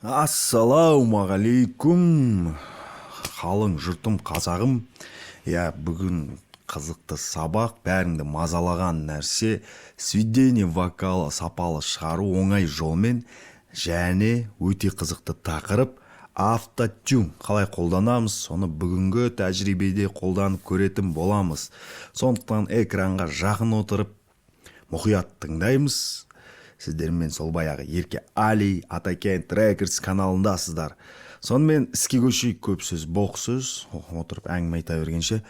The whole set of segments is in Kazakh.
Ассалаумағалейкум, қалың жұртым, қазағым. Бүгін қызықты сабақ, бәріңді мазалаған нәрсе сведение вокалы сапалы шығару оңай жолмен, және өте қызықты тақырып автотюн қалай қолданамыз, соны бүгінгі тәжірибеде қолданып көретін боламыз. Сондықтан экранға жақын отырып мұқият тыңдаймыз. Сіздермен сол баяғы Ерке Али Атакен Трекерс каналындасыздар. Сонымен іске көшейік, көп сөз боқ сөз, отырып әңгіме айта бергенше.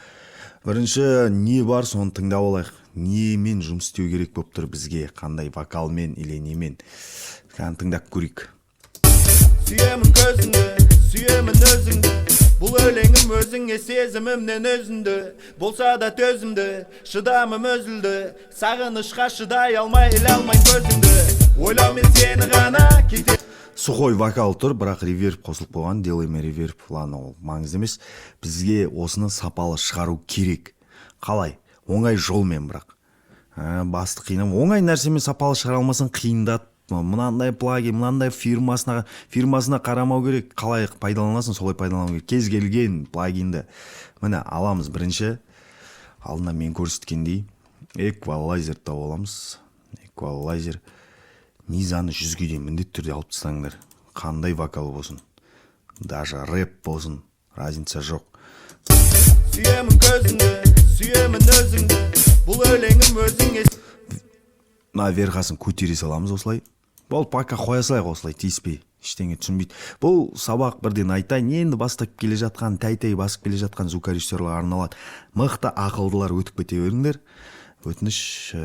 Бірінші не бар, соны тыңдап алайық. Немен жұмыс істеу керек болып тұр бізге, қандай вокалмен или немен. Тыңдап көрейік. Сүйемін көзіңді, сүйемін өзіңді, бұл өлеңім өзіңе сезімімнен өзіңді, болса да төзімді, шыдамым өзілді, сағынышқа шыдай алмай алмайын көзіңді, ойлаумен сені ғана кете. Сухой вокал тұр, бірақ реверб қосылып қойған, делайме реверб, ладно, ол маңызды емес. Бізге осыны сапалы шығару керек. Қалай? Оңай жолмен бірақ. Басты қиынам. Оңай нәрсемен сапалы шығара алмасын қиындат. Мынандай плагин, мынандай фирмасына қарамау керек. Қалай пайдаланасын, солай пайдалану керек. Кез келген плагинді міне аламыз. Бірінші алдына мен көрсеткендей эквалайзер тауып аламыз. Эквалайзер низаны 100-ге дейін міндетті түрде алып тастаңдар. Қандай вокал болсын, даже рэп болсын, разница жоқ. Сүйемін көзіңді, сүйемін өзіңді, бұл өлеңім өзіңе. Верхасын көтере саламыз осылай. Бұл пока қоя салайық осылай, тиіспей, ештеңе түсінбейді. Бұл сабақ бірден айтайын, енді бастап келе жатқан, тәй-тәй басып келе жатқан звукорежиссерлар арналады. Мықты ақылдылар өтіп кете беріңдер. Өтініш,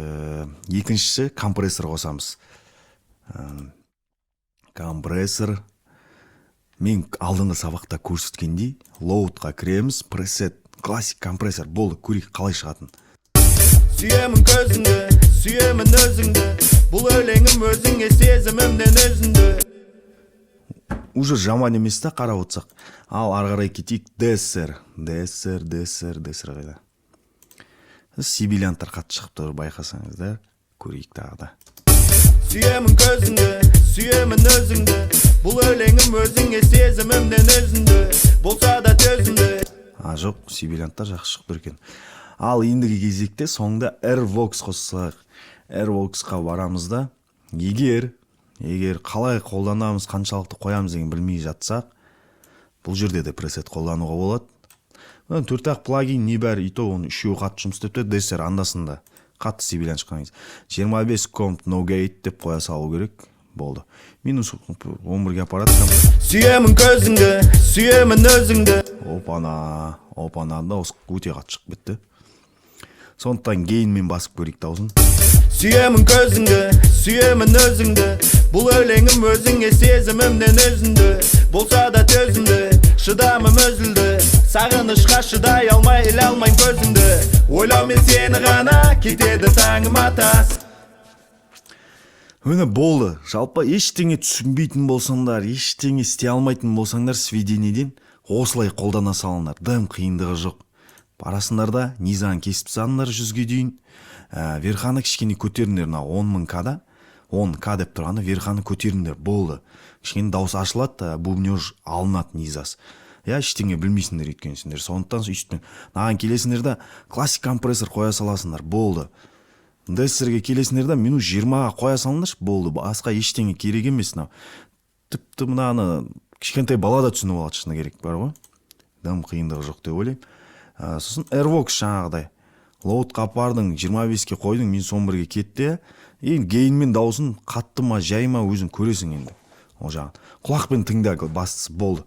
екіншісі компрессор қосамыз. Компрессор мен алдыңғы сабақта көрсеткендей лоудқа кіреміз, пресет, классик компрессор болды, көрейік қалай шығатын. Сүйемін көзіңді, сүйемін өзіңді, бұл өлеңім өзіңе сезімімнен өзіңді. Уже жаман емес та қарап отырсақ. Ал ары қарай кетейік. Десер қайда. Сибилянттар қатты шығып тұр, байқасаңыздар. Көрейік тағы да. Сүйемін көзіңді, сүйемін өзіңді, бұл өлеңім өзіңе сезімімнен өзіңді, болса да төзімді. Жоқ, сибилянттар жақсы шығып тұр екен. Ал ендігі кезекте соңында Airvox қоссақ. Airvoxқа барамыз да, егер қалай қолданамыз, қаншалықты қоямыз деген білмей жатсақ, бұл жерде де пресет қолдануға болады. 4-ақ плагин не бәрі, ито оны үшеуі қатты жұмыс істеп тұр, десер андасында қатты сибилян шыққан кез. 25 комп no gate деп қоя салу керек. Болды. Минус 11-ге аппарат. Сүйемін көзіңді, сүйемін өзіңді. Опана да осы өте қатты шығып бітті. Сондықтан гейнмен басып көрейік даусын. Сүйемін көзіңді, сүйемін өзіңді, бұл өлеңім өзіңе сезімімнен өзіңді, болса да төзімді, шыдамым өзілді, сағынышқа шыдай алмай алмайын көзіңді, ойлаумен сені ғана кетеді таңым атас. Өне болды. Жалпы ештеңе түсінбейтін болсаңдар, ештеңе істей алмайтын болсаңдар, сведениеден осылай қолдана салыңдар. Дым қиындығы жоқ. Барасындар да низаны кесіп салыңдар 100-ге дейін. Верханы кішкене көтеріңдер, 10.000К-да, 10К деп тұрғаны верханы көтеріңдер, болды. Кішкене дауыс ашылады, бубнеж алынады низас. Ештеңе білмейсіңдер еткенсіңдер. Сондықтан үстімен наған келесіңдер да классик компрессор қоя саласыңдар, болды. Дессерге келесіңдер да минус 20-ға қоя салыңдар, болды. Басқа ештеңе керек емес. Тіпті мынаны кішкентай бала да түсініп алады, шыны керек бар ғой. Дым қиындығы жоқ деп ойлаймын. Сосын Airvox жаңағыдай. Лоудқа апардың 25-ке қойдың, мен 11-ге кетті. Ең гейнмен даусын қатты ма, жай ма өзің көресің енді. Ол жағын. Құлақпен тыңда, бастысы болды.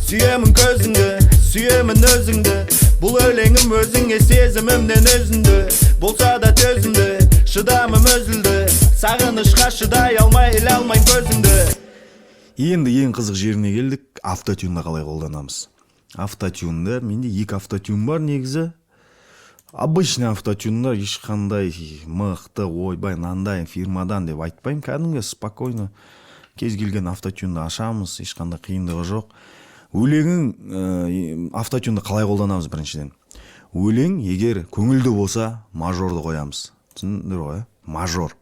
Сүйемін көзіңді, сүйемін өзіңді, бұл өлеңім өзіңе сезімімнен өзіңді, болса да төзімді, шыдамым өзілді, сағынышқа шыдай алмай алмайын көзіңді. Енді ең қызық жеріне келдік, автотюнді қалай қолданамыз. Автотюнда, менде 2 автотюн бар негізі. Обычный автотюндар ешқандай мықты, ойбай, нандай фирмадан деп айтпаймын. Кәдімгі спокойно кез келген автотюнды ашамыз, ешқандай қиындығы жоқ. Өлеңің автотюнды қалай қолданамыз біріншіден. Өлең егер көңілді болса, мажорды қоямыз. Түсіндіңдер ғой? Мажор.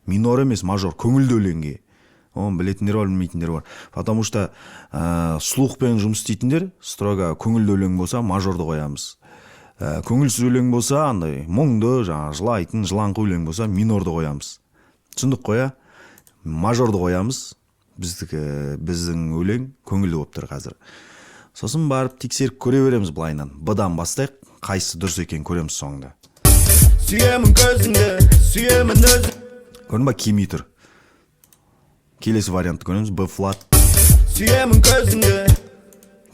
Минор емес, мажор, көңілді өлеңге. Оны білетіндер бар, білмейтіндер бар. Потому что слухпен жұмыс істейтіндер строго көңілді өлең болса мажорды қоямыз. Көңілсіз өлең болса, андай мұңды, жаңа жылайтын, жылаңқы өлең болса минорды қоямыз. Түсіндік қой, мажорды қоямыз. Біздің өлең көңілді болып тұр қазір. Сосын барып тексеріп көре береміз былайынан. Б-дан бастайық, қайсысы дұрыс екен көреміз соңында. Сүйемін көзіңді, сүйемін өзің. Көрдің ба, келмей тұр. Келесі вариантты көреміз, Б-флат. Сүйемін көзіңді.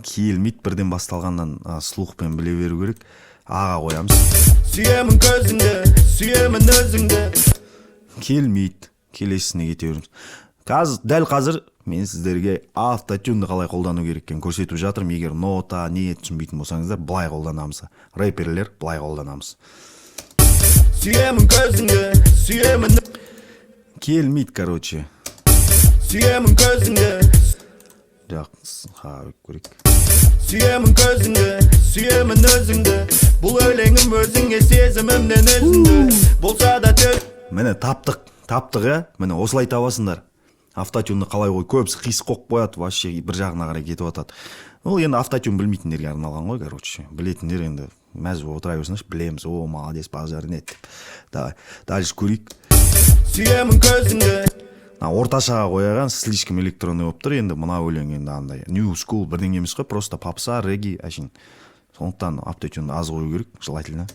Келмейді, бірден басталғаннан слухпен біле беру керек. А-ға қоямыз. Сүйемін көзіңді, сүйемін өзіңді. Келмейді, келесісіне кете береміз. Дәл қазір мен сіздерге автотюнді қалай қолдану кереккен көрсетіп жатырмын. Егер нота, не түсінбейтін болсаңыздар, былай қолданамыз. Рэперлер былай қолданамыз. Сүйемін көзіңді, сүйемін. Келмейді, короче. Сүйемін көзіңді. Жоқ, көрек. Сүйемін көзіңді, сүйемін өзіңді. Бұл өлеңім өзіңе сезімімнен өзіңді. Болса да Міне таптық, міне осылай табасыңдар. Автотюнды қалай қой, көбісі қисық қоқып қояды, вообще бір жағына қарай кетіп атады. Ол енді автотюн білмейтіндерге арналған ғой, короче. Білетіндер енді мәз болып отыра берсін, білеміз, о, молодец, базарын ет. Давай, дальше көрейік. Сүйемін көзіңді. Орташаға қойған, слишком электронный болып тұр, енді мына өлең енді андай. New school бірдеңе емес қой, просто попса, регги, әшейін. Сондықтан автотюнды аз қою керек, желательно.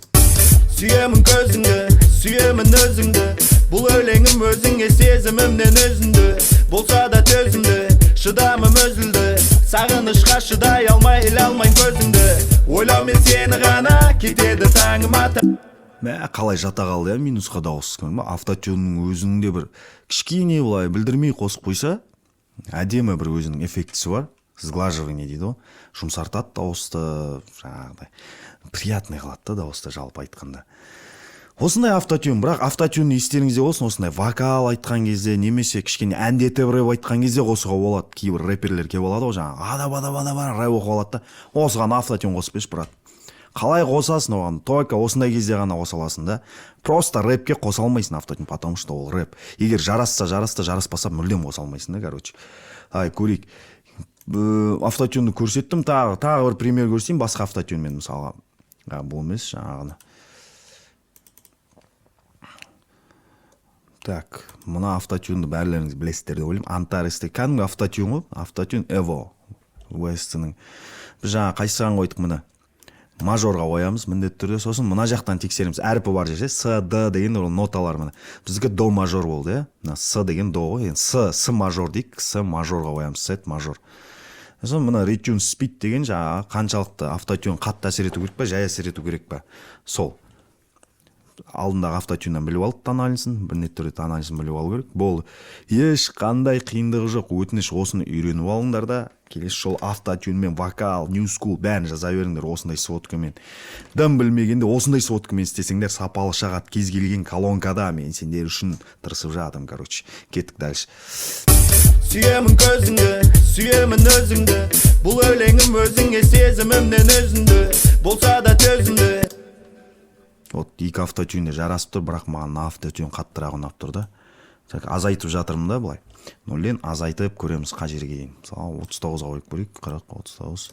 Сүйемін көзіңді, сүйемін өзіңді. Бұл өлеңім өзіңе сезімімнен өзіңді. Болса да төзімді, шыдамым өзілді. Сағынышқа шыдай алмай, іле алмайын көзіңді. Ойлаумен сені ғана кетеді таңым ата. Қалай жата қалды, минусқа дауыс көрдің ба? Автотюнның өзінде бір кішкене былай білдірмей қосып қойса, әдемі бір өзінің эффектісі бар. Сглаживание дейді ғой. Жұмсартады дауысты, жаңағыдай приятный қылады дауысты жалпы айтқанда. Осындай автотюн, бірақ автотюн естеріңізде болсын, осындай вокал айтқан кезде, немесе кішкене әндетіп рэп айтқан кезде қосуға болады. Кейбір рэперлер келіп алады ғой, жаңағы ада-бада рэп оқып алады да, осыған автотюн қосып берші, брат. Қалай қосасың оған? Только осындай кезде ғана қоса аласың да. Просто рэпке қоса алмайсың автотюн, потому что ол рэп. Егер жарасса, жараспаса мүлдем қоса алмайсың да, короче. Көрейік. Автотюнды көрсеттім, тағы бір пример көрсетейін, басқа автотюнмен мысалға. Бұл емес, жаңағыны. Так, мұна автотюнды бәрлеріңіз білесіздер деп ойлаймын. Антаресте кәдімгі автотюн ғой, автотюн Evo West'інің. Біз жаңа қайсыған қойдық мұны? Мажорға қоямыз, міндетті түрде. Сосын мұна жақтан тексереміз. Әрпі бар жерде, С, Д деген ноталар мұны. Біздікі до мажор болды, С деген до ғой. С мажор дейік, С мажорға қоямыз, С мажор. Сосын мұна ретюн спид деген жаңа қаншалықты автотюн қатты әсер ету керек па, жай әсер ету керек па. Сол. Алдындағы автотюннан біліп алды анализін, бірнетті түрде анализін біліп алу керек. Болды. Еш қандай қиындығы жоқ. Өтініш осыны үйреніп алыңдар да, келесі жол автотюнмен, вокал, new school бәрін жаза беріңдер осындай сводкамен. Дым білмегенде осындай сводкамен істесеңдер сапалы шағат кез келген колонкада мен сендер үшін тырысып жатырмын, короче. Кеттік дальше. Сүйемін көзіңді, сүйемін өзіңді. Бұл өлеңім өзіңе сезімімнен өзіңді. Болса да төзімді. Вот екі автотюнде жарасып тұр, бірақ маған автотюн қаттырақ ұнап тұр да. Азайтып жатырмын да былай. 0-ден азайтып көреміз қай жерге дейін. Мысалы 39-ға қойып көрейік, 40-39.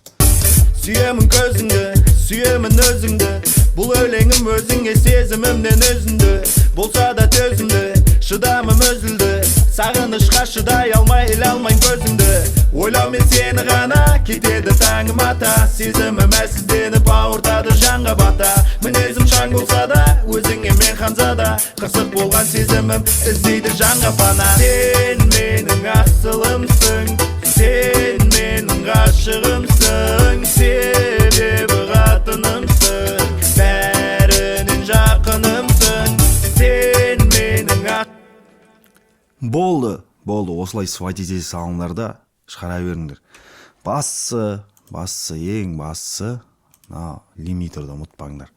Сүйемін көзіңді, сүйемін өзіңді. Бұл өлеңім өзіңе сезімімнен өзіңді. Болса да төзімді, шыдамым өзілді. Сағынышқа шыдай алмай, іле алмайын көзіңді. Ойлаумен сені ғана кетеді таңым ата. Сезімім әлсізденіп ауыртады жанға бата. Мінезім шаң болса да, өзіңе мен ханзада. Қырсық болған сезімім іздейді жанға пана. Сен менің асылымсың, сен менің ғашығымсың. Себебі қатынымсың, бәрінен жақынымсың. Сен менің Болды, осылай сватите салыңдар да шығара беріңдер. Бассы, ең бассы, лимитерді ұмытпаңдар.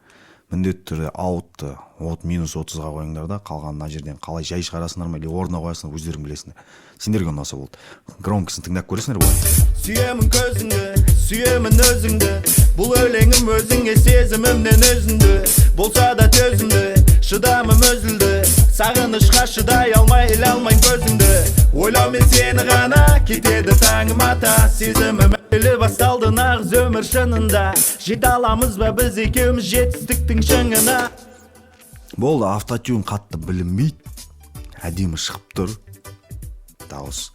Міндетті түрде аутты -30-ға қойыңдар да, қалған мына жерден қалай жай шығарасыңдар ма, или орнына қоясыңдар, өздерің білесіңдер. Сендерге ұнаса болды. Громкасын тыңдап көресіңдер былай. Сүйемін көзіңді, сүйемін өзіңді. Бұл өлеңім өзіңе сезімімнен өзіңді. Болса да төзімді, шыдамым өзілді. сагынышка шыдай алмай иле алмайм көзүңдү. Ойлоо мен сени гана кетеди таңым ата. Сезимим эле башталды нагыз өмүр шынында. Жете аламызбы биз экөөбүз жетистиктин шыңына? Болды, автотюн қатты білінбейді, әдемі шығып тұр. Дауыс.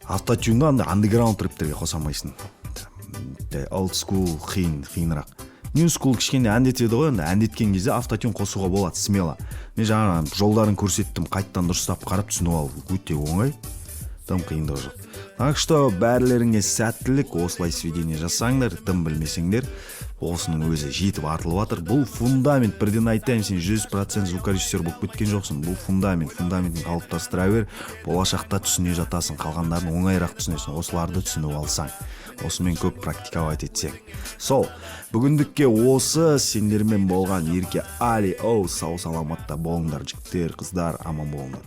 Автотюнды андеграунд рэптерге қоса алмайсың. Old school қиынырақ. New school кішкене әндетеді ғой, әндеткен кезде автотюн қосуға болады, смело. Мен жаңа жолдарын көрсеттім, қайттан дұрыстап қарап түсініп ал, өте оңай. Тым қиындығы жоқ. Так что бәрлеріңе сәттілік, осылай сведение жасаңдар, тым білмесеңдер, осының өзі жетіп артылып жатыр. Бұл фундамент, бірден айтайын, сен 100% звукорежиссер болып кеткен жоқсың. Бұл фундаментін қалыптастыра бер, болашақта түсіне жатасың, қалғандарын оңайырақ түсінесің, осыларды түсініп алсаң. Осымен көп практиковать етсең. Сол, бүгіндікке осы, сендермен болған Ерке Али. Сау саламатта болыңдар, жігіттер, қыздар, аман болыңдар.